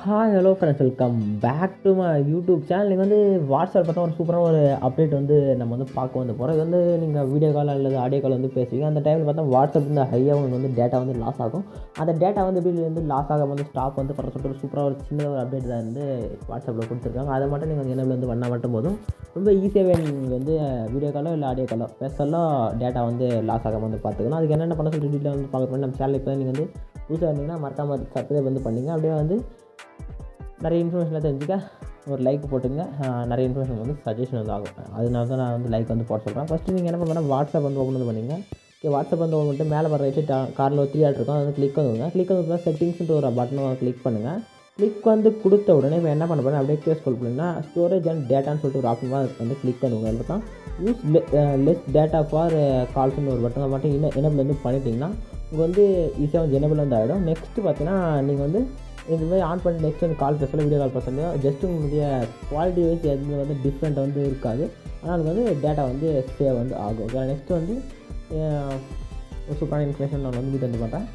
Hi hello friends, welcome back to my YouTube channel. நீங்கள் வந்து WhatsApp பார்த்தா ஒரு சூப்பரான ஒரு அப்டேட் வந்து நம்ம வந்து பார்க்க வந்து போகிறோம். இது வந்து நீங்கள் வீடியோ கால் அல்லது ஆடியோ கால் வந்து பேசுவீங்க. அந்த டைமில் பார்த்தா வாட்ஸ்அப் வந்து ஹையாக உங்களுக்கு வந்து டேட்டா வந்து லாஸ் ஆகும். அந்த டேட்டா வந்து எப்படி வந்து லாஸ் ஆகாம வந்து ஸ்டாப் வந்து பண்ண சொல்லிட்டு ஒரு சூப்பராக ஒரு சின்ன ஒரு அப்டேட் தான் வந்து வாட்ஸ்அப்பில் கொடுத்துருக்காங்க. அதை மட்டும் நீங்கள் வந்து எனேபிள் வந்து பண்ணால் மட்டும் போதும். ரொம்ப ஈஸியாகவே நீங்கள் வந்து வீடியோ காலோ இல்லை ஆடியோ காலோ பேசலாம், டேட்டா வந்து லாஸ் ஆகாமல் வந்து பார்த்துக்கணும். அதுக்கு என்னென்ன பண்ண சொல்லிட்டு டீட்டெயில் வந்து பார்க்க நம்ம சேனல் இப்போ நீங்கள் வந்து புதுசாக இருந்தீங்கன்னா மறக்காமல் சப்ஸ்கிரைப் வந்து பண்ணிங்க. அப்படியே வந்து நிறைய இன்ஃபர்மேஷன்லாம் தெரிஞ்சுக்க ஒரு லைக் போட்டுங்க. நிறைய இன்ஃபர்மேஷன் வந்து சஜஷன் வந்து ஆகும். அதனால தான் நான் வந்து லைக் வந்து போட சொல்கிறேன். ஃபஸ்ட்டு நீங்கள் என்ன பண்ணணும், வாட்ஸ்அப் வந்து ஓப்பன் வந்து பண்ணிங்க. வாட்ஸ்அப் வந்து ஓப்பன் பண்ணிட்டு மேலே வர ரைட்டு காரில் ஒரு 3 இருக்கும், அதை வந்து கிளிக் பண்ணுங்க. கிளிக் பண்ணி செட்டிங்ஸ்ன்ற ஒரு பட்டனை கிளிக் பண்ணுங்கள். கிளிக் வந்து கொடுத்த உடனே இப்போ என்ன பண்ண போகிறேன், அப்படியே ஸ்க்ரோல் பண்ணிங்கன்னா ஸ்டோரேஜ் அண்ட் டேட்டான்னு சொல்லிட்டு ஒரு ஆப்ஷன் வந்து கிளிக் பண்ணுங்க. அதில் தான் யூஸ் லெஸ் டேட்டா ஃபார் கால்ஸ்னு ஒரு பட்டன் மட்டும் எனேபிள் வந்து பண்ணிட்டீங்கன்னா உங்களுக்கு வந்து ஈஸியாக வந்து எனேபிள் வந்து ஆகிடும். நெக்ஸ்ட்டு பார்த்தீங்கன்னா நீங்கள் வந்து இந்த மாதிரி ஆன் பண்ணி நெக்ஸ்ட் வந்து கால் பேசல, வீடியோ கால் பேசலையோ ஜஸ்ட் உங்களுடைய குவாலிட்டி வைஸ் எதுவும் வந்து டிஃப்ரெண்ட் வந்து இருக்காது. ஆனால் வந்து டேட்டா வந்து சேவ் வந்து ஆகும். நெக்ஸ்ட்டு வந்து சூப்பரான இன்ஃபர்மேஷன் நான் வந்து வீட்டு வந்து பண்ணுறேன்.